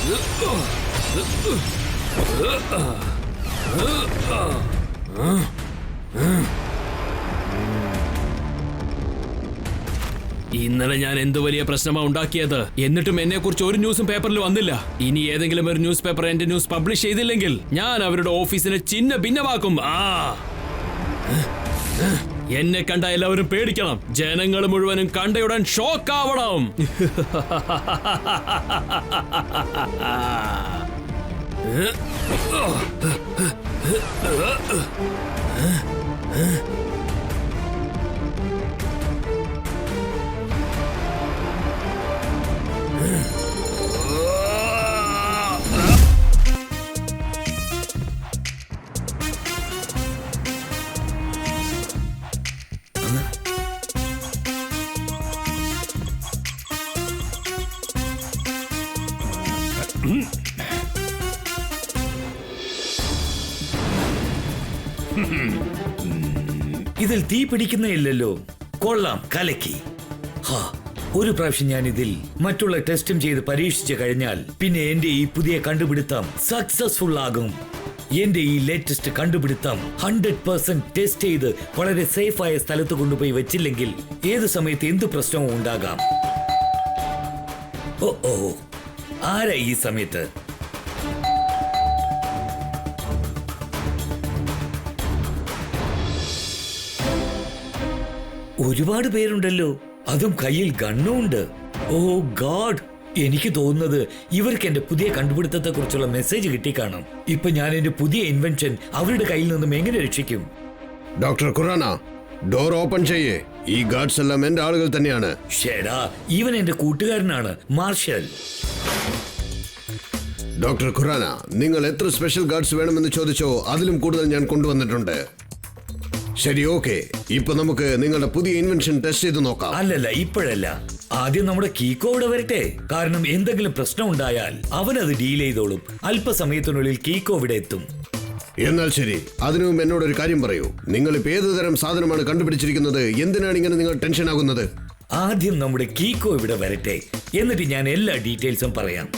ഇന്നലെ ഞാൻ എന്ത് വലിയ പ്രശ്നമാ ഉണ്ടാക്കിയത്. എന്നിട്ടും എന്നെ കുറിച്ച് ഒരു ന്യൂസും പേപ്പറിൽ വന്നില്ല. ഇനി ഏതെങ്കിലും ഒരു ന്യൂസ് പേപ്പർ എന്റെ ന്യൂസ് പബ്ലിഷ് ചെയ്തില്ലെങ്കിൽ ഞാൻ അവരുടെ ഓഫീസിനെ ചിന്ന ഭിന്നമാക്കും. എന്നെ കണ്ട എല്ലാവരും പേടിക്കണം. ജനങ്ങൾ മുഴുവനും കണ്ടയുടൻ ഷോക്ക് ആവണം. ഇതിൽ തീ പിടിക്കുന്നേയില്ലല്ലോ. കൊള്ളാം, കലക്കി. ഒരു പ്രാവശ്യം ഞാൻ ഇതിൽ മറ്റുള്ള ടെസ്റ്റും ചെയ്ത് പരീക്ഷിച്ചു കഴിഞ്ഞാൽ പിന്നെ എന്റെ ഈ പുതിയ കണ്ടുപിടുത്തം സക്സസ്ഫുൾ ആകും. എന്റെ ഈ ലേറ്റസ്റ്റ് കണ്ടുപിടുത്തം 100% ടെസ്റ്റ് ചെയ്ത് വളരെ സേഫായ സ്ഥലത്ത് കൊണ്ടുപോയി വെച്ചില്ലെങ്കിൽ ഏത് സമയത്ത് എന്ത് പ്രശ്നവും ഉണ്ടാകാം. ഓ ആരാ ഈ സമയത്ത്? ഒരുപാട് പേരുണ്ടല്ലോ, അതും കയ്യിൽ ഗണ്ണും ഉണ്ട്. ഓ ഗോഡ്, എനിക്ക് തോന്നുന്നത് ഇവർക്ക് എന്റെ പുതിയ കണ്ടുപിടുത്തത്തെ കുറിച്ചുള്ള മെസ്സേജ് കിട്ടിക്കാണും. ഇപ്പൊ ഞാൻ എന്റെ പുതിയ ഇൻവെൻഷൻ അവരുടെ കയ്യിൽ നിന്നും എങ്ങനെ രക്ഷിക്കും? ഡോക്ടർ ഖുറാന, ഡോർ ഓപ്പൺ ചെയ്യേ. ഈ ഗാർഡ്സ് എല്ലാം എന്റെ ആളുകൾ തന്നെയാണ്. ഷേടാ, ഇവൻ എന്റെ കൂട്ടുകാരനാണ്, മാർഷൽ. ഡോക്ടർ ഖുറാന, നിങ്ങൾ എത്ര സ്പെഷ്യൽ ഗാർഡ്സ് വേണമെന്ന് ചോദിച്ചോ അതിലും കൂടുതൽ ഞാൻ കൊണ്ടുവന്നിട്ടുണ്ട്. ശരി, ഓക്കെ. ഇപ്പൊ നമുക്ക് നിങ്ങളുടെ പുതിയ ഇൻവെൻഷൻ ടെസ്റ്റ് ചെയ്ത് നോക്കാം. അല്ലല്ല, ഇപ്പോഴല്ല. ആദ്യം നമ്മുടെ കീക്കോ ഇവിടെ വരട്ടെ. കാരണം എന്തെങ്കിലും പ്രശ്നം ഉണ്ടായാൽ അവനത് ഡീൽ ചെയ്തോളും. അല്പസമയത്തിനുള്ളിൽ കീക്കോ ഇവിടെ എത്തും. എന്നാൽ ശരി, അതിനു മുമ്പ് എന്നോടൊരു കാര്യം പറയൂ. നിങ്ങൾ ഇപ്പൊ ഏത് തരം സാധനമാണ് കണ്ടുപിടിച്ചിരിക്കുന്നത്? എന്തിനാണ് ഇങ്ങനെ നിങ്ങൾ ടെൻഷൻ ആകുന്നത്? ആദ്യം നമ്മുടെ കീക്കോ ഇവിടെ വരട്ടെ, എന്നിട്ട് ഞാൻ എല്ലാ ഡീറ്റെയിൽസും പറയാം.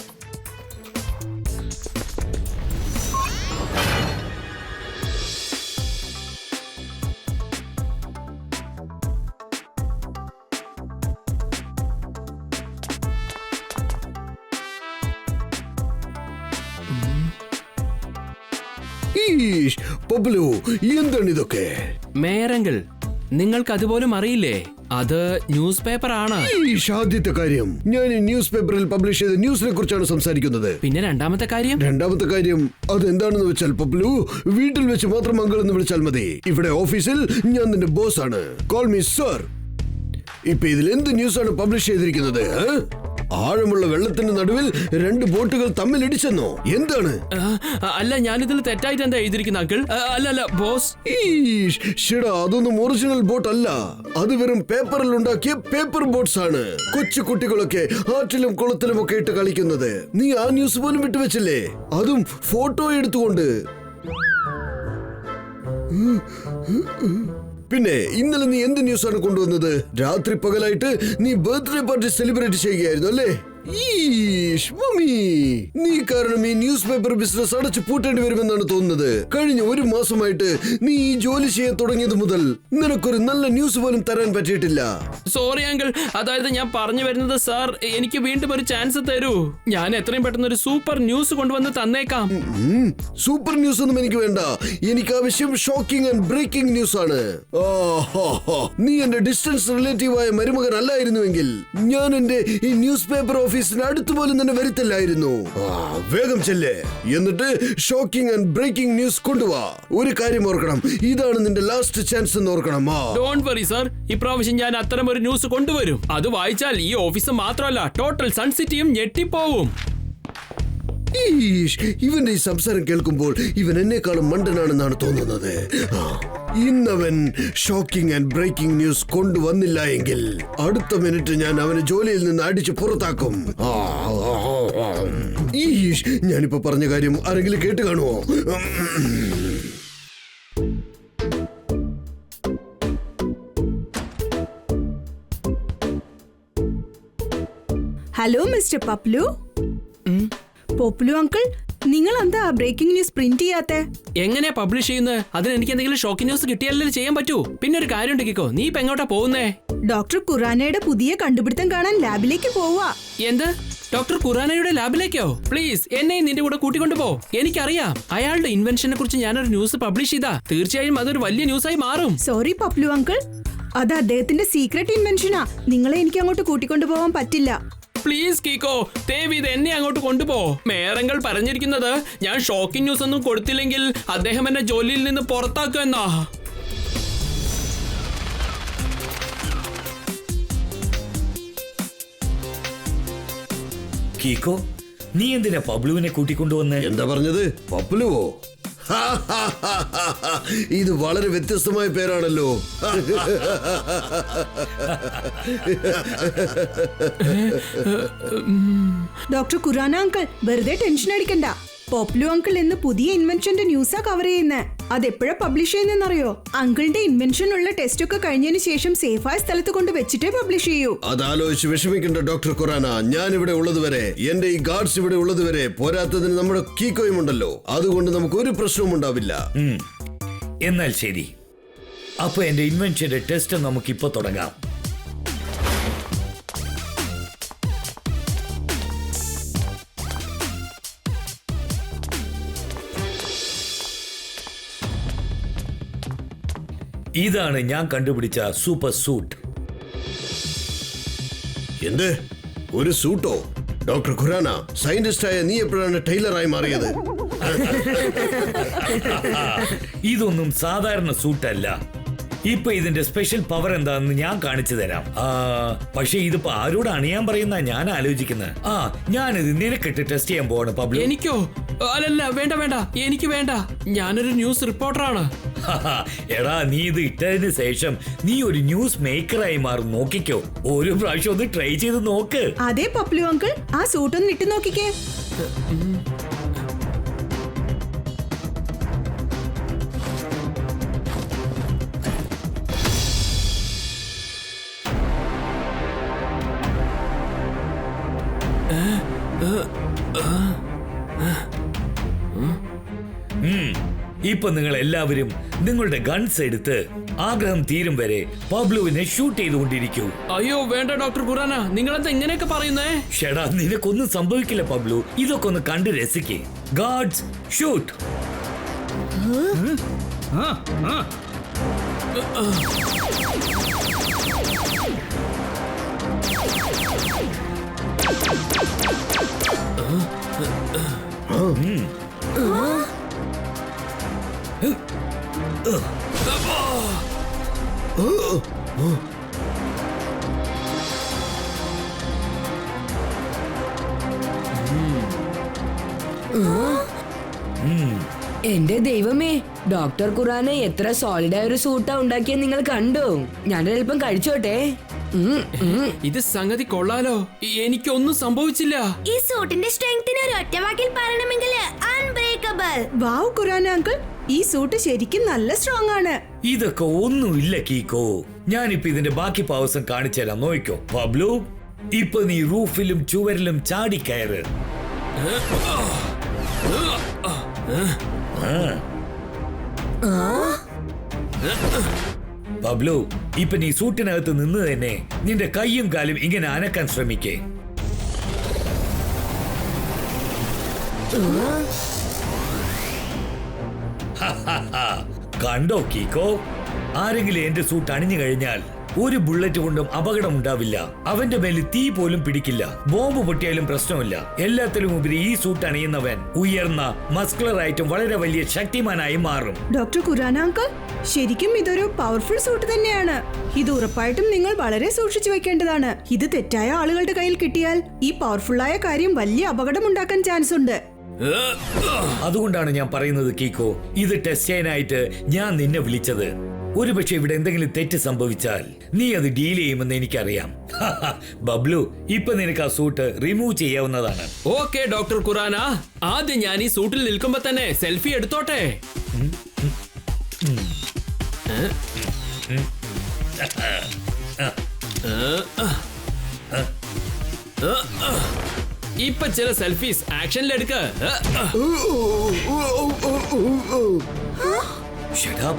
എന്താണ് ഇതൊക്കെ? മേയറെങ്കിൽ നിങ്ങൾക്ക് അതുപോലും അറിയില്ലേ? അത് ന്യൂസ് പേപ്പർ ആണ്. ആദ്യത്തെ കാര്യം, ഞാൻ ഈ ന്യൂസ് പേപ്പറിൽ പബ്ലിഷ് ചെയ്ത ന്യൂസിനെ കുറിച്ചാണ് സംസാരിക്കുന്നത്. പിന്നെ രണ്ടാമത്തെ കാര്യം അതെന്താണെന്ന് വെച്ചാൽ പബ്ലു, വീട്ടിൽ വെച്ച് മാത്രം മംഗൾ എന്ന് വിളിച്ചാൽ മതി. ഇവിടെ ഓഫീസിൽ ഞാൻ നിന്റെ ബോസ് ആണ്. Call me sir. ഇപ്പൊ ഇതിൽ എന്ത് ന്യൂസാണ് പബ്ലിഷ് ചെയ്തിരിക്കുന്നത്? ആഴമുള്ള വെള്ളത്തിന്റെ നടുവിൽ രണ്ട് ബോട്ടുകൾ തമ്മിൽ ഇടിച്ചെന്നോ? എന്താണ്? അല്ല, ഞാനിതിൽ തെറ്റായിട്ട് എന്താ എഴുതിയിരിക്കുന്ന അങ്കിൾ? അല്ല ബോസ്. അതൊന്നും ഒറിജിനൽ ബോട്ട് അല്ല. അത് വെറും പേപ്പറിൽ ഉണ്ടാക്കിയ പേപ്പർ ബോട്ട്സ് ആണ്. കൊച്ചു കുട്ടികളൊക്കെ ആറ്റിലും കുളത്തിലും ഒക്കെ ഇട്ട് കളിക്കുന്നത്. നീ ആ ന്യൂസ് പോലും വിട്ടുവെച്ചില്ലേ? അതും ഫോട്ടോ എടുത്തുകൊണ്ട്. പിന്നെ ഇന്നലെ നീ എന്ത് ന്യൂസാണ് കൊണ്ടുവന്നത്? രാത്രി പകലായിട്ട് നീ ബർത്ത്ഡേ പാർട്ടി സെലിബ്രേറ്റ് ചെയ്യുകയായിരുന്നു അല്ലേ? നീ കാരണം ഈ ന്യൂസ് പേപ്പർ ബിസിനസ് അടച്ചു പൂട്ടേണ്ടി വരുമെന്നാണ് തോന്നുന്നത്. കഴിഞ്ഞ ഒരു മാസമായിട്ട് നീ ഈ ജോലി ചെയ്യാൻ തുടങ്ങിയത് മുതൽ നിനക്കൊരു നല്ല ന്യൂസ് പോലും തരാൻ പറ്റിയിട്ടില്ല. സോറി അങ്കിൾ, അതായത് ഞാൻ പറഞ്ഞു വരുന്നത് സാർ, എനിക്ക് വീണ്ടും ഒരു ചാൻസ് തരൂ. ഞാൻ എത്രയും പെട്ടെന്ന് ഒരു സൂപ്പർ ന്യൂസ് കൊണ്ടുവന്ന് തന്നേക്കാം. സൂപ്പർ ന്യൂസ് ഒന്നും എനിക്ക് വേണ്ട. എനിക്ക് ആവശ്യം ഷോക്കിംഗ് ആൻഡ് ബ്രേക്കിംഗ് ന്യൂസ് ആണ്. നീ എന്റെ ഡിസ്റ്റൻസ് റിലേറ്റീവായ മരുമകൻ അല്ലായിരുന്നുവെങ്കിൽ ഞാൻ എന്റെ ഈ ന്യൂസ് പേപ്പർ ഓഫീസിന് അടുത്ത് പോലും തന്നെ വരുത്തില്ലായിരുന്നു. വേഗം ചെല്ലേ, എന്നിട്ട് ഷോക്കിംഗ് ആൻഡ് ബ്രേക്കിംഗ് ന്യൂസ് കൊണ്ടുവാ. ഒരു കാര്യം ഓർക്കണം, ഇതാണ് നിന്റെ ലാസ്റ്റ് ചാൻസ് എന്ന് ഓർക്കണം. ഡോണ്ട് വറി സർ, ഇപ്രാവശ്യം ഞാൻ അത്തരം ഒരു ന്യൂസ് കൊണ്ടുവരും. അത് വായിച്ചാൽ ഈ ഓഫീസ് മാത്രമല്ല ടോട്ടൽ സൺ സിറ്റിയും ഞെട്ടിപ്പോവും. ഇവന്റെ ഈ സംസാരം കേൾക്കുമ്പോൾ ഇവൻ എന്നെക്കാളും മണ്ടനാണെന്നാണ് തോന്നുന്നത്. ഇന്നവൻ ഷോക്കിംഗ് ആൻഡ് ബ്രേക്കിംഗ് ന്യൂസ് കൊണ്ടുവന്നില്ല എങ്കിൽ അടുത്ത മിനിറ്റ് ഞാൻ അവനെ ജോലിയിൽ നിന്ന് അടിച്ചു പുറത്താക്കും. ഞാനിപ്പോ പറഞ്ഞ കാര്യം ആരെങ്കിലും കേട്ട് കാണുമോ? Hello mister Paplu. പോപ്പുലു അങ്കിൾ, നിങ്ങൾ എന്താ ബ്രേക്കിംഗ് ന്യൂസ് പ്രിന്റ് ചെയ്യാത്തെ? എങ്ങനെയാ പബ്ലിഷ് ചെയ്യുന്നത്? അതിന് എനിക്ക് എന്തെങ്കിലും ഷോക്കിംഗ് ന്യൂസ് കിട്ടിയാലേ ചെയ്യാൻ പറ്റൂ. പിന്നെ ഒരു കാര്യം ഉണ്ടെങ്കിക്കോ, നീ ഇപ്പൊ എങ്ങോട്ടാ പോകുന്നേ? ഡോക്ടർ ഖുറാനയുടെ പുതിയ കണ്ടുപിടുത്തം കാണാൻ ലാബിലേക്ക് പോവാ. എന്ത്? ഡോക്ടർ ഖുറാനയുടെ ലാബിലേക്കോ? പ്ലീസ് എന്നെയും നിന്റെ കൂടെ കൂട്ടിക്കൊണ്ടുപോ. എനിക്കറിയാം അയാളുടെ ഇൻവെൻഷനെ കുറിച്ച് ഞാനൊരു ന്യൂസ് പബ്ലിഷ് ചെയ്താ തീർച്ചയായും അതൊരു വലിയ ന്യൂസായി മാറും. സോറി പോപ്പുലു അങ്കിൾ, അത് അദ്ദേഹത്തിന്റെ സീക്രട്ട് ഇൻവെൻഷനാ. നിങ്ങളെ എനിക്ക് അങ്ങോട്ട് കൂട്ടിക്കൊണ്ടുപോകാൻ പറ്റില്ല. പ്ലീസ് കീക്കോ, ദയവ് ഇത് എന്നെ അങ്ങോട്ട് കൊണ്ടുപോ. മേറങ്ങൾ പറഞ്ഞിരിക്കുന്നത് ഞാൻ ഷോക്കിംഗ് ന്യൂസ് ഒന്നും കൊടുത്തില്ലെങ്കിൽ അദ്ദേഹം എന്നെ ജോലിയിൽ നിന്ന് പുറത്താക്കുമെന്നാ. കീക്കോ, നീ എന്തിനാ പബ്ലുവിനെ കൂട്ടിക്കൊണ്ടുവന്നേ? എന്താ പറഞ്ഞത്? പപ്ലുവോ? ഇത് വളരെ വ്യത്യസ്തമായ പേരാണല്ലോ. ഡോക്ടർ ഖുറാന അങ്കിൾ, വെറുതെ ടെൻഷൻ അടിക്കണ്ട. പോപ്പുലു അങ്കിൾ എന്ന് പുതിയ ഇൻവെൻഷന്റെ ന്യൂസാ കവർ ചെയ്യുന്നത്. അതെപ്പോഴാ പബ്ലിഷ് ചെയ്യുന്നറിയോ? അങ്കിളിന്റെ ഇൻവെൻഷൻ ഉള്ള ടെസ്റ്റ് ഒക്കെ കഴിഞ്ഞതിന് ശേഷം സേഫായ സ്ഥലത്ത് കൊണ്ട് വെച്ചിട്ടേ പബ്ലിഷ് ചെയ്യൂ. അതാലോചിച്ച് വിഷമിക്കണ്ട ഡോക്ടർ ഖുറാന. ഞാൻ ഇവിടെ ഉള്ളതുവരെ, എന്റെ ഈ ഗാർഡ്സ് ഇവിടെ ഉള്ളതുവരെ, പോരാത്തതിന് നമ്മുടെ കീക്കോയും ഉണ്ടല്ലോ, അതുകൊണ്ട് നമുക്ക് ഒരു പ്രശ്നവും ഉണ്ടാവില്ല. എന്നാൽ ശരി, അപ്പൊ എന്റെ ഇൻവെൻഷന്റെ ടെസ്റ്റ് നമുക്കിപ്പോ തുടങ്ങാം. ഇതാണ് ഞാൻ കണ്ടുപിടിച്ച സൂപ്പർ സൂട്ട്. എന്ത്? ഒരു സൂട്ടോ? ഡോക്ടർ ഖുറാന, സയന്റിസ്റ്റായ നീ എപ്പോഴാണ് ടൈലറായി മാറിയത്? ഇതൊന്നും സാധാരണ സൂട്ടല്ല. ഇപ്പൊ ഇതിന്റെ സ്പെഷ്യൽ പവർ എന്താണെന്ന് ഞാൻ കാണിച്ചു തരാം. പക്ഷെ ഇതിപ്പോ ആരോട് അണിയാൻ പറയുന്ന ഞാൻ ആലോചിക്കുന്നത്. ഞാനിത് നിനക്കിട്ട് ടെസ്റ്റ് ചെയ്യാൻ പോവാണ് പബ്ലു. എനിക്കോ? അല്ലല്ല, വേണ്ട വേണ്ട, എനിക്ക് വേണ്ട. ഞാനൊരു ന്യൂസ് റിപ്പോർട്ടറാണ്. എടാ, നീ ഇത് ഇട്ടതിന് ശേഷം നീ ഒരു ന്യൂസ് മേക്കറായി മാറും. നോക്കിക്കോ, ഒരു പ്രാവശ്യം ഒന്ന് ട്രൈ ചെയ്ത് നോക്ക്. അതെ പോപ്പുലു അങ്കിൾ, ആ സൂട്ട് ഒന്ന് ഇട്ട് നോക്കിക്കേ. ഇപ്പൊ നിങ്ങൾ എല്ലാവരും നിങ്ങളുടെ ഗൺസ് എടുത്ത് ആഗ്രഹം തീരും വരെ പബ്ലുവിനെ ഷൂട്ട് ചെയ്തുകൊണ്ടിരിക്കൂ. അയ്യോ വേണ്ട ഡോക്ടർ ഖുറാന, നിങ്ങളെന്താ ഇങ്ങനെയൊക്കെ പറയുന്നേ? ഷെടാ, നിനക്കൊന്നും സംഭവിക്കില്ല പബ്ലു. ഇതൊക്കെ ഒന്ന് കണ്ട് രസിക്കേ. Guards shoot. എന്റെ ദൈവമേ, ഡോക്ടർ ഖുറാന എത്ര സോളിഡായ ഒരു സൂട്ടാ ഉണ്ടാക്കിയെന്ന് നിങ്ങൾ കണ്ടു. ഞാനൊരൽപ്പം കഴിച്ചോട്ടെ. ഇത് സംഗതി കൊള്ളാലോ. എനിക്കൊന്നും സംഭവിച്ചില്ല. ഈ സൂട്ടിന്റെ സ്ട്രെങ്തിനെ ഒരു ഒറ്റ വാക്കിൽ പറയണമെങ്കിൽ അൺബ്രേക്കബിൾ. വാവ് ഖുറാന അങ്കിൾ, ഈ സൂട്ട് ശരിക്കും നല്ല സ്ട്രോങ് ആണ്. ഇതൊക്കെ ഒന്നുമില്ല കീക്കോ. ഞാനിപ്പോ ഇതിന്റെ ബാക്കി പാവസം കാണിച്ചു തരാം, നോക്കോ. പബ്ലു, ഇപ്പൊ നീ റൂഫിലും ചുവരിലും ചാടിക്കയറ്. പബ്ലു, ഇപ്പൊ നീ സൂട്ടിനകത്ത് നിന്ന് തന്നെ നിന്റെ കൈയും കാലും ഇങ്ങനെ അനക്കാൻ ശ്രമിക്കേ. കണ്ടോ കീക്കോ? ആരെങ്കിലും എന്റെ സൂട്ട് അണിഞ്ഞു കഴിഞ്ഞാൽ ഒരു ബുള്ളറ്റ് കൊണ്ടും അപകടം ഉണ്ടാവില്ല. അവന്റെ മേലിൽ തീ പോലും പിടിക്കില്ല. ബോംബ് പൊട്ടിയാലും പ്രശ്നമില്ല. എല്ലാത്തിലും ഉപരി ഈ സൂട്ട് അണിയുന്നവൻ ഉയർന്ന മസ്കുലർ ആയിട്ടും വളരെ വലിയ ശക്തിമാനായി മാറും. ഡോക്ടർ ഖുറാന അങ്കിൾ, ശരിക്കും ഇതൊരു പവർഫുൾ സൂട്ട് തന്നെയാണ്. ഇത് ഉറപ്പായിട്ടും നിങ്ങൾ വളരെ സൂക്ഷിച്ചു വെക്കേണ്ടതാണ്. ഇത് തെറ്റായ ആളുകളുടെ കയ്യിൽ കിട്ടിയാൽ ഈ പവർഫുള്ളായ കാര്യം വലിയ അപകടം ഉണ്ടാക്കാൻ ചാൻസ് ഉണ്ട്. അതുകൊണ്ടാണ് ഞാൻ പറയുന്നത് കീക്കോ, ഇത് ടെസ്റ്റ് ചെയ്യാനായിട്ട് ഞാൻ നിന്നെ വിളിച്ചത്. ഒരുപക്ഷെ ഇവിടെ എന്തെങ്കിലും തെറ്റ് സംഭവിച്ചാൽ നീ അത് ഡീൽ ചെയ്യുമെന്ന് എനിക്കറിയാം. ബബ്ലു, ഇപ്പൊ നിനക്ക് ആ സൂട്ട് റിമൂവ് ചെയ്യാവുന്നതാണ്. ഓക്കെ ഡോക്ടർ ഖുറാന, ആദ്യം ഞാൻ ഈ സൂട്ടിൽ നിൽക്കുമ്പോ തന്നെ സെൽഫി എടുത്തോട്ടെ. ഇപ്പൊ ചില സെൽഫീസ് ആക്ഷനിലെടുക്ക.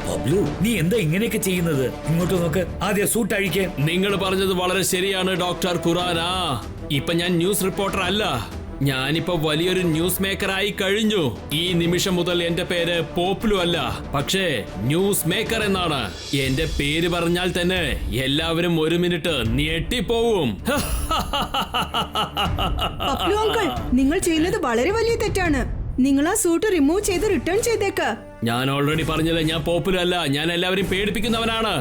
പബ്ലു, നീ എന്താ ഇങ്ങനെയൊക്കെ ചെയ്യുന്നത്? ഇങ്ങോട്ട് നോക്ക്, ആദ്യം സൂട്ട് അഴിക്കേ. നിങ്ങൾ പറഞ്ഞത് വളരെ ശരിയാണ് ഡോക്ടർ ഖുറാന. ഇപ്പൊ ഞാൻ ന്യൂസ് റിപ്പോർട്ടർ അല്ല, ഞാനിപ്പോ വലിയൊരു ന്യൂസ് മേക്കർ ആയി കഴിഞ്ഞു. ഈ നിമിഷം മുതൽ എന്റെ പേര് പോപ്ലു അല്ല, പക്ഷേ ന്യൂസ് മേക്കർ എന്നാണ്. എന്റെ പേര് പറഞ്ഞാൽ തന്നെ എല്ലാവരും ഒരു മിനിറ്റ് ഞെട്ടിപ്പോവും. പപ്ലു അങ്കിൾ, നിങ്ങൾ ചെയ്യുന്നത് വളരെ വലിയ തെറ്റാണ്. നിങ്ങൾ ആ സൂട്ട് റിമൂവ് ചെയ്ത് റിട്ടേൺ ചെയ്തേക്ക്. ഞാൻ ഓൾറെഡി പറഞ്ഞത് ഞാൻ പോപ്പുലർ അല്ല, ഞാൻ എല്ലാവരും പേടിപ്പിക്കുന്നവനാണ്.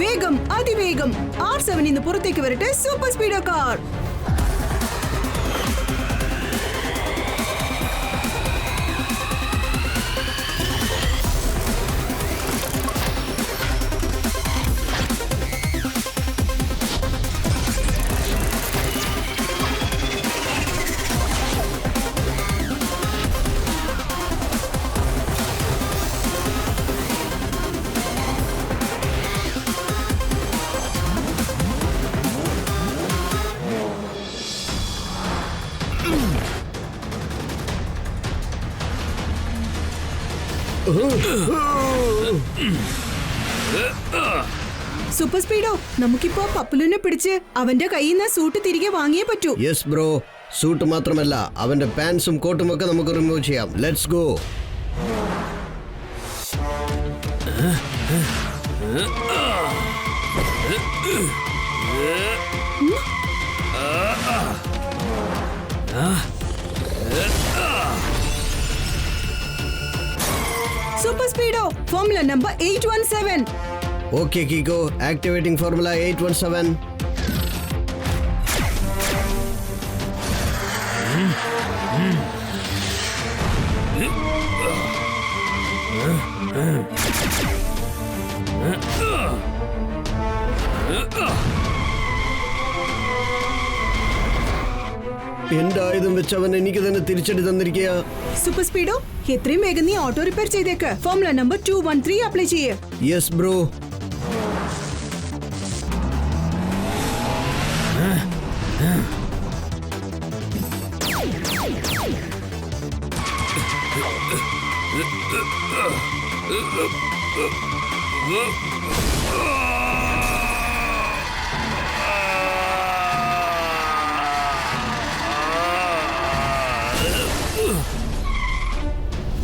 വേഗം, അതിവേഗം R7 ഇന്ന് പുറത്തേക്ക് വരട്ടെ. Super speedo car. Super speedo, നമുക്കിപ്പോ പപ്ലുവിനെ പിടിച്ച് അവന്റെ കയ്യിൽ നിന്ന് സൂട്ട് തിരികെ വാങ്ങിയേ പറ്റൂ. യെസ് ബ്രോ, സൂട്ട് മാത്രമല്ല അവന്റെ പാൻസും കോട്ടും ഒക്കെ നമുക്ക് റിമൂവ് ചെയ്യാം. Let's go. Super speedo, formula number 817. Okay കീക്കോ, ആക്ടിവേറ്റിംഗ് ഫോർമുല 817. എന്റെ ആയുധം വെച്ച് അവൻ എനിക്ക് തന്നെ തിരിച്ചടി തന്നിരിക്കുക. സൂപ്പർ സ്പീഡോ, എത്രയും വേഗം നീ ഓട്ടോ റിപ്പയർ ചെയ്തേക്ക്. ഫോർമുല നമ്പർ 213 അപ്ലൈ ചെയ്യേ. Yes bro.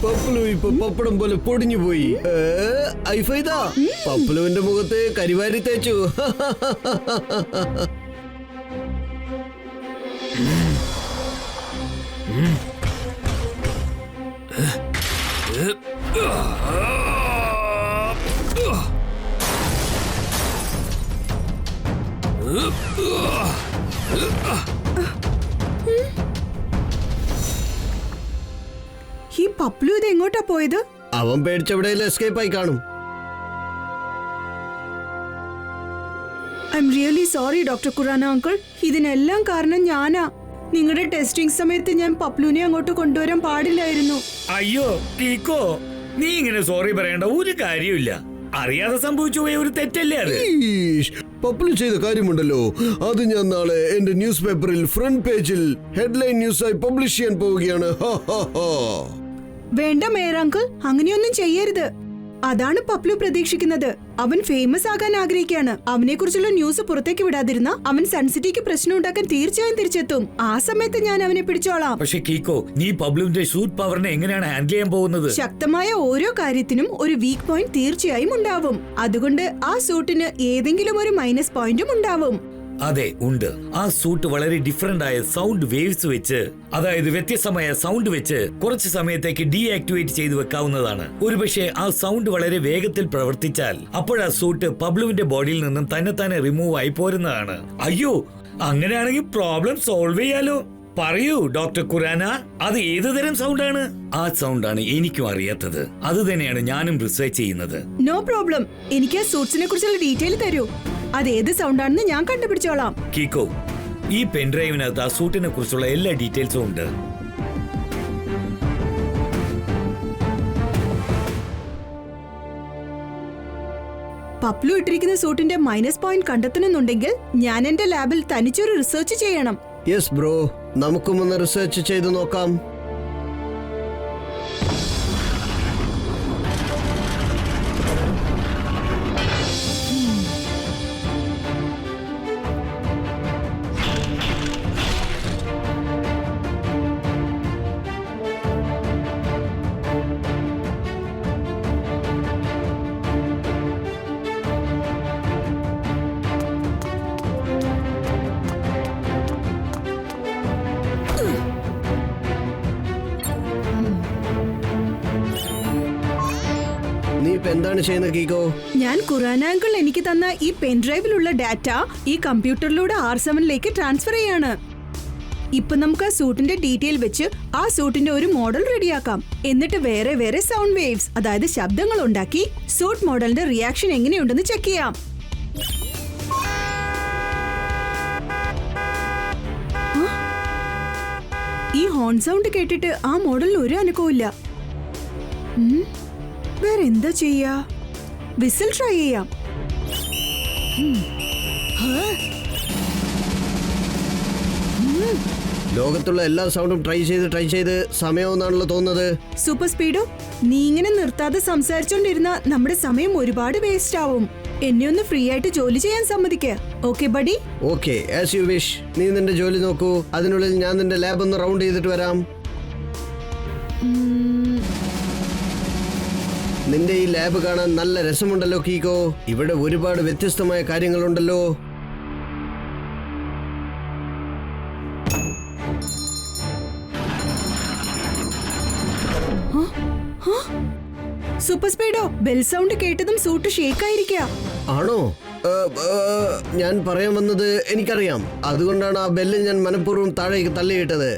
പപ്പലു ഇപ്പൊ പപ്പടം പോലെ പൊടിഞ്ഞു പോയി. ഐഫൈദ, പപ്പലുവിന്റെ മുഖത്ത് കരിവാരി തേച്ചു. ഈ പപ്ലു ഇത് എങ്ങോട്ടാ പോയത്? അവൻ പേടിച്ചെവിടെയും എസ്കേപ്പ് ആയി കാണും. I am really sorry doctor Khurana uncle. ഇതിനെല്ലാം കാരണം ഞാനാ. നിങ്ങളുടെ ടെസ്റ്റിംഗ് സമയത്ത് ഞാൻ പപ്ലുവിനെ അങ്ങോട്ട് കൊണ്ടുവരാൻ പാടില്ലായിരുന്നു. അയ്യോ കീക്കോ, നീ ഇങ്ങനെ സോറി പറയേണ്ട ഒരു കാര്യമില്ല. അറിയാതെ സംഭവിച്ചു പോയ ഒരു തെറ്റല്ലേ അത്. പപ്പലു ചെയ്ത കാര്യമുണ്ടല്ലോ, അത് ഞാൻ നാളെ എന്റെ ന്യൂസ് പേപ്പറിൽ ഫ്രണ്ട് പേജിൽ ഹെഡ്ലൈൻ ന്യൂസായി പബ്ലിഷ് ചെയ്യാൻ പോവുകയാണ്. വേണ്ട മേയർ അങ്കിൾ, അങ്ങനെയൊന്നും ചെയ്യരുത്. അതാണ് പപ്ലു പ്രതീക്ഷിക്കുന്നത്. അവൻ ഫേമസ് ആകാൻ ആഗ്രഹിക്കുകയാണ്. അവനെ കുറിച്ചുള്ള ന്യൂസ് പുറത്തേക്ക് വിടാതിരുന്ന അവൻ സൺസിറ്റിക്ക് പ്രശ്നം ഉണ്ടാക്കാൻ തീർച്ചയായും തിരിച്ചെത്തും. ആ സമയത്ത് ഞാൻ അവനെ പിടിച്ചോളാം. പക്ഷെ കീക്കോ, നീ പബ്ലുവിന്റെ സൂട്ട് പവറിനെ എങ്ങനെയാണ് ഹാൻഡിൽ ചെയ്യാൻ പോകുന്നത്? ശക്തമായ ഓരോ കാര്യത്തിനും ഒരു വീക്ക് പോയിന്റ് തീർച്ചയായും ഉണ്ടാവും. അതുകൊണ്ട് ആ സൂട്ടിന് ഏതെങ്കിലും ഒരു മൈനസ് പോയിന്റും ഉണ്ടാവും. അതെ ഉണ്ട്. ആ സൂട്ട് വളരെ ഡിഫറെന്റ് ആയ സൗണ്ട് വേവ്സ് വെച്ച്, അതായത് വ്യത്യസ്തമായ സൗണ്ട് വെച്ച് കുറച്ച് സമയത്തേക്ക് ഡീആക്ടിവേറ്റ് ചെയ്ത് വെക്കാവുന്നതാണ്. ഒരുപക്ഷെ ആ സൗണ്ട് വളരെ വേഗത്തിൽ പ്രവർത്തിച്ചാൽ അപ്പോഴാ സൂട്ട് പബ്ലുവിന്റെ ബോഡിയിൽ നിന്നും തന്നെ റിമൂവ് ആയി പോരുന്നതാണ്. അയ്യോ, അങ്ങനെയാണെങ്കിൽ പ്രോബ്ലം സോൾവ് ചെയ്യാലോ. പറയൂ ഡോക്ടർ ഖുറാന, അത് ഏത് തരം സൗണ്ടാണ്? ആ സൗണ്ടാണ് എനിക്കും അറിയാത്തത്. അത് തന്നെയാണ് ഞാനും റിസർച്ച് ചെയ്യുന്നത്. നോ പ്രോബ്ലം, എനിക്ക് ആ സൂട്ട്സിനെ കുറിച്ചുള്ള ഡീറ്റെയിൽ തരൂ. അത് ഏത് സൗണ്ടാണെന്ന് ഞാൻ കണ്ടുപിടിച്ചോളാം. കീക്കോ, ഈ പെൻഡ്രൈവിനകത്ത് ആ സൂട്ടിനെ കുറിച്ചുള്ള എല്ലാ ഡീറ്റെയിൽസും ഉണ്ട്. പപ്ലു ഇട്ടിരിക്കുന്ന സൂട്ടിന്റെ മൈനസ് പോയിന്റ് കണ്ടെത്തണമെന്നുണ്ടെങ്കിൽ ഞാൻ എന്റെ ലാബിൽ തനിച്ചൊരു റിസർച്ച് ചെയ്യണം. യെസ് ബ്രോ, നമുക്കും ഒന്ന് റിസർച്ച് ചെയ്ത് നോക്കാം. നീ ഇപ്പൊ എന്താണ് ചെയ്യുന്നത് കീകോ? ഞാൻ ഖുറാനാങ്കിൾ എനിക്ക് തന്ന ഈ പെൻഡ്രൈവിലുള്ള ഡാറ്റ ഈ കമ്പ്യൂട്ടറിലൂടെ R7ലേക്ക് ട്രാൻസ്ഫർ ചെയ്യാണ്. ഇപ്പൊ നമുക്ക് ആ സൂട്ടിന്റെ ഡീറ്റെയിൽ വെച്ച് ആ സൂട്ടിന്റെ ഒരു മോഡൽ റെഡിയാക്കാം. എന്നിട്ട് വേറെ വേറെ സൗണ്ട് വേവ്സ്, അതായത് ശബ്ദങ്ങൾ ഉണ്ടാക്കി സൂട്ട് മോഡലിന്റെ റിയാക്ഷൻ എങ്ങനെയുണ്ടെന്ന് ചെക്ക് ചെയ്യാം. ഈ ഹോൺ സൗണ്ട് കേട്ടിട്ട് ആ മോഡലിന് ഒരു അനക്കവും ഇല്ല. വേറെ എന്താ ചെയ്യാ? വിസിൽ ട്രൈ ചെയ്യാം. ലോകത്തുള്ള എല്ലാ സൗണ്ടും ട്രൈ ചെയ്ത് സമയമെന്നാണല്ലോ തോന്നുന്നത്. സൂപ്പർ സ്പീഡോ, നീ ഇങ്ങനെ നിർത്താതെ സംസാരിച്ചോണ്ടിരുന്ന നമ്മുടെ സമയം ഒരുപാട് വേസ്റ്റ് ആവും. എന്നെ ഒന്ന് ഫ്രീ ആയിട്ട് ജോലി ചെയ്യാൻ സമ്മതിക്ക്. Okay buddy? Okay, as you wish. നീ നിന്റെ ജോലി നോക്കൂ, അതിനുള്ളിൽ ഞാൻ നിന്റെ ലാബ് ഒന്ന് റൗണ്ട് ചെയ്തിട്ട് വരാം. നിന്റെ ഈ ലാബ് കാണാൻ നല്ല രസമുണ്ടല്ലോ കീകോ. ഇവിടെ ഒരുപാട് വ്യത്യസ്തമായ കാര്യങ്ങളുണ്ടല്ലോ. സൂപ്പർ സ്പീഡോ, ബെൽ സൗണ്ട് കേട്ടതും സൂട്ട് ഷേക്ക് ആയിരിക്കാ. ആണോ? ഞാൻ പറയാൻ വന്നത് എനിക്കറിയാം. അതുകൊണ്ടാണ് ആ ബെല്ല് ഞാൻ മനഃപൂർവ്വം താഴേക്ക് തള്ളിയിട്ടത്.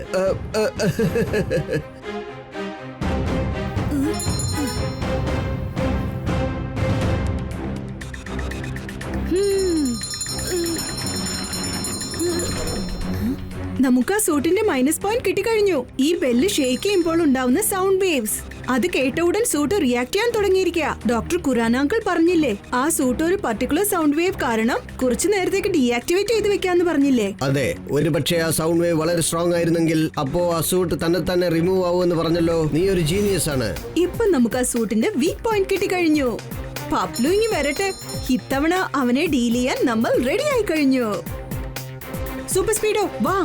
നമുക്ക് ആ സൂട്ടിന്റെ മൈനസ് പോയിന്റ് കിട്ടിക്കഴിഞ്ഞു. ഈ ബെല്ല് ഷേക്ക് ചെയ്യുമ്പോൾ ഉണ്ടാവുന്ന സൗണ്ട് വേവ്സ്, അത് കേട്ട ഉടൻ സൂട്ട് റിയാക്ട് ചെയ്യാൻ തുടങ്ങിയിരിക്കുക. ഡോക്ടർ ഖുറാനാങ്കിൾ പറഞ്ഞില്ലേ, ആ സൂട്ട് ഒരു പർട്ടിക്കുലർ സൗണ്ട് വേവ് കാരണം കുറച്ചു നേരത്തേക്ക് ഡീആക്ടിവേറ്റ് ചെയ്ത് വെക്കാന്ന് പറഞ്ഞില്ലേ? അതെ, ഒരു പക്ഷേ ആ സൗണ്ട് വേവ് വളരെ സ്ട്രോങ് ആയിരുന്നെങ്കിൽ അപ്പോ ആ സൂട്ട് തന്നെ റിമൂവ് ആവുമെന്ന് പറഞ്ഞല്ലോ. നീ ഒരു ജീനിയസ് ആണ്. ഇപ്പൊ നമുക്ക് ആ സൂട്ടിന്റെ വീക്ക് പോയിന്റ് കിട്ടിക്കഴിഞ്ഞു. പപ്ലു ഇനി വരട്ടെ. ഇത്തവണ അവനെ ഡീൽ ചെയ്യാൻ നമ്മൾ റെഡി ആയി കഴിഞ്ഞു. സൂപ്പർ സ്പീഡോ വാ.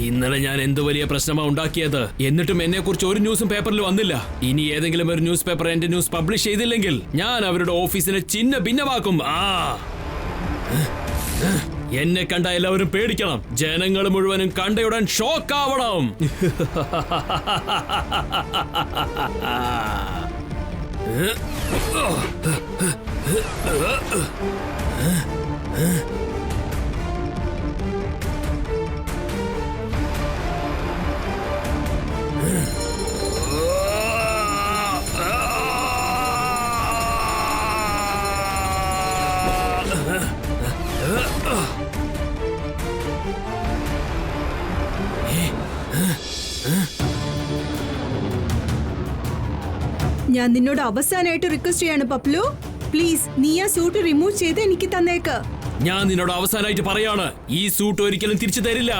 ഇന്നലെ ഞാൻ എന്ത് വലിയ പ്രശ്നമാ ഉണ്ടാക്കിയത്. എന്നിട്ടും എന്നെ കുറിച്ച് ഒരു ന്യൂസും പേപ്പറിൽ വന്നില്ല. ഇനി ഏതെങ്കിലും ഒരു ന്യൂസ് പേപ്പർ എന്റെ ന്യൂസ് പബ്ലിഷ് ചെയ്തില്ലെങ്കിൽ ഞാൻ അവരുടെ ഓഫീസിനെ ചിന്ന ഭിന്നമാക്കും. എന്നെ കണ്ട എല്ലാവരും പേടിക്കണം. ജനങ്ങൾ മുഴുവനും കണ്ടയുടൻ ഷോക്ക് ആവണം. ഞാൻ നിന്നോട് അവസാനമായിട്ട് റിക്വസ്റ്റ് ചെയ്യാണ് പപ്ലു, പ്ലീസ് നീ ആ സൂട്ട് റിമൂവ് ചെയ്ത് എനിക്ക് തന്നേക്ക്. ഞാൻ നിന്നോട് അവസാനമായിട്ട് പറയാണ്, ഈ സൂട്ട് ഒരിക്കലും തിരിച്ചു തരില്ല.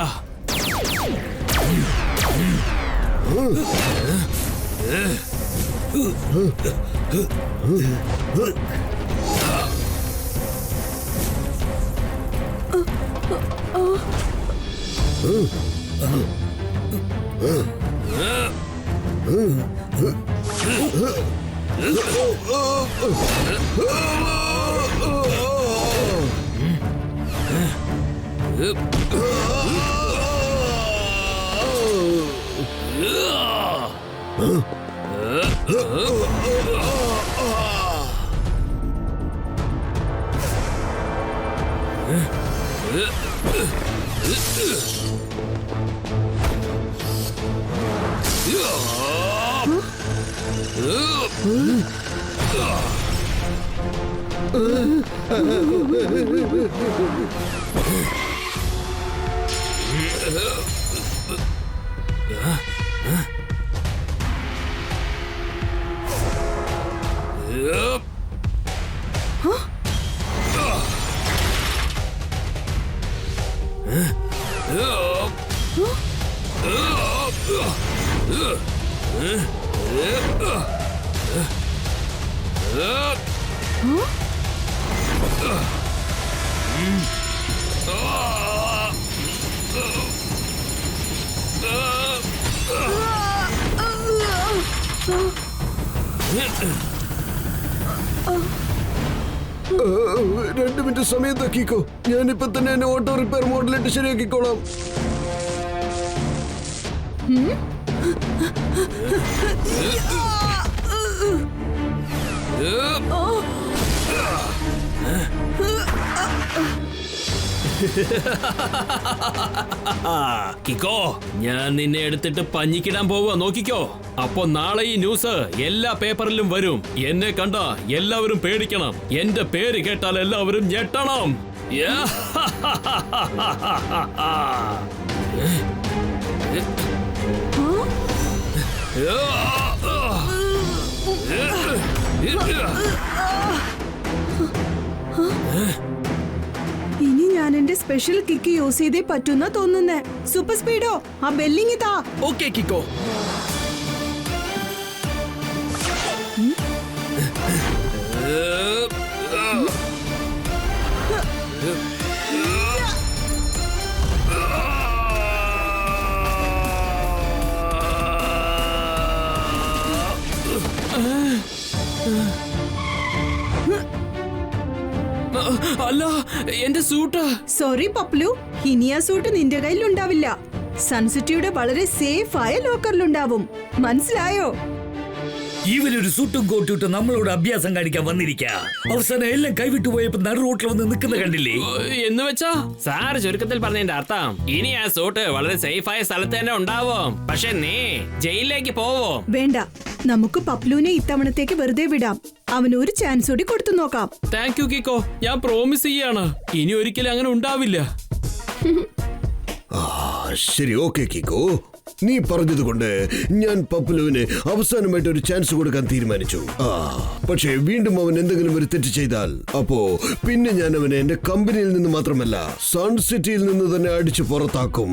രണ്ട് മിനിറ്റ് സമയം നോക്കിക്കോ. ഞാനിപ്പോ തന്നെ എന്റെ ഓട്ടോ റിപ്പയർ മോഡലിട്ട് ശരിയാക്കിക്കോളാം. കിക്കോ, ഞാൻ നിന്നെ എടുത്തിട്ട് പഞ്ഞിക്കിടാൻ പോവുക, നോക്കിക്കോ. അപ്പൊ നാളെ ഈ ന്യൂസ് എല്ലാ പേപ്പറിലും വരും. എന്നെ കണ്ട എല്ലാവരും പേടിക്കണം. എന്റെ പേര് കേട്ടാൽ എല്ലാവരും ഞെട്ടണം. ഇനി ഞാൻ എന്റെ സ്പെഷ്യൽ കിക്ക് യൂസ് ചെയ്തേ പറ്റുന്ന തോന്നുന്നേ. സൂപ്പർ സ്പീഡോ, ആ ബെല്ലിങ് താ. ഓക്കെ കിക്കോ. അല്ല, എന്റെ സൂട്ട്. സോറി പപ്ലു, ഇനി ആ സൂട്ട് നിന്റെ കയ്യിൽ ഉണ്ടാവില്ല. സൺസിറ്റിയുടെ വളരെ സേഫ് ആയ ലോക്കറിലുണ്ടാവും. മനസ്സിലായോ? ഇവനൊരു സുട്ടും കോട്ടിട്ട് നമ്മളോട് അഭ്യാസം കാണിക്കാൻ വന്നിരിക്കാ. അവസാനം എല്ലാം കൈവിട്ടു പോയപ്പോ നടു റോട്ടിൽ വന്ന് നിൽക്കുന്ന കണ്ടില്ലേ? എന്ന് വെച്ചാ സാർ ചുരുക്കത്തിൽ പറഞ്ഞതിന്റെ അർത്ഥം ഇനി ആ സൂട്ട് വളരെ സേഫ് ആയ സ്ഥലത്ത് തന്നെ ഉണ്ടാവും. പക്ഷെ നീ ജയിലിലേക്ക് പോവോ? വേണ്ട, നമുക്ക് പപ്ലുവിനെ ഇത്തവണത്തേക്ക് വെറുതെ വിടാം. അവന് ഒരു ചാൻസ് കൂടി കൊടുത്തു നോക്കാം. താങ്ക് യു കിക്കോ, ഞാൻ പ്രോമിസ് ചെയ്യാണ് ഇനി ഒരിക്കലും അങ്ങനെ ഉണ്ടാവില്ല. ശരി, ഓക്കെ കിക്കോ. നീ പറഞ്ഞതുകൊണ്ട് ഞാൻ പപ്ലുവിന് അവസാനമായിട്ട് ഒരു ചാൻസ് കൊടുക്കാൻ തീരുമാനിച്ചു. പക്ഷേ വീണ്ടും അവൻ എന്തെങ്കിലും ഒരു തെറ്റ് ചെയ്താൽ അപ്പോ പിന്നെ ഞാൻ അവനെ എന്റെ കമ്പനിയിൽ നിന്ന് മാത്രമല്ല സൺ സിറ്റിയിൽ നിന്ന് തന്നെ അടിച്ചു പുറത്താക്കും.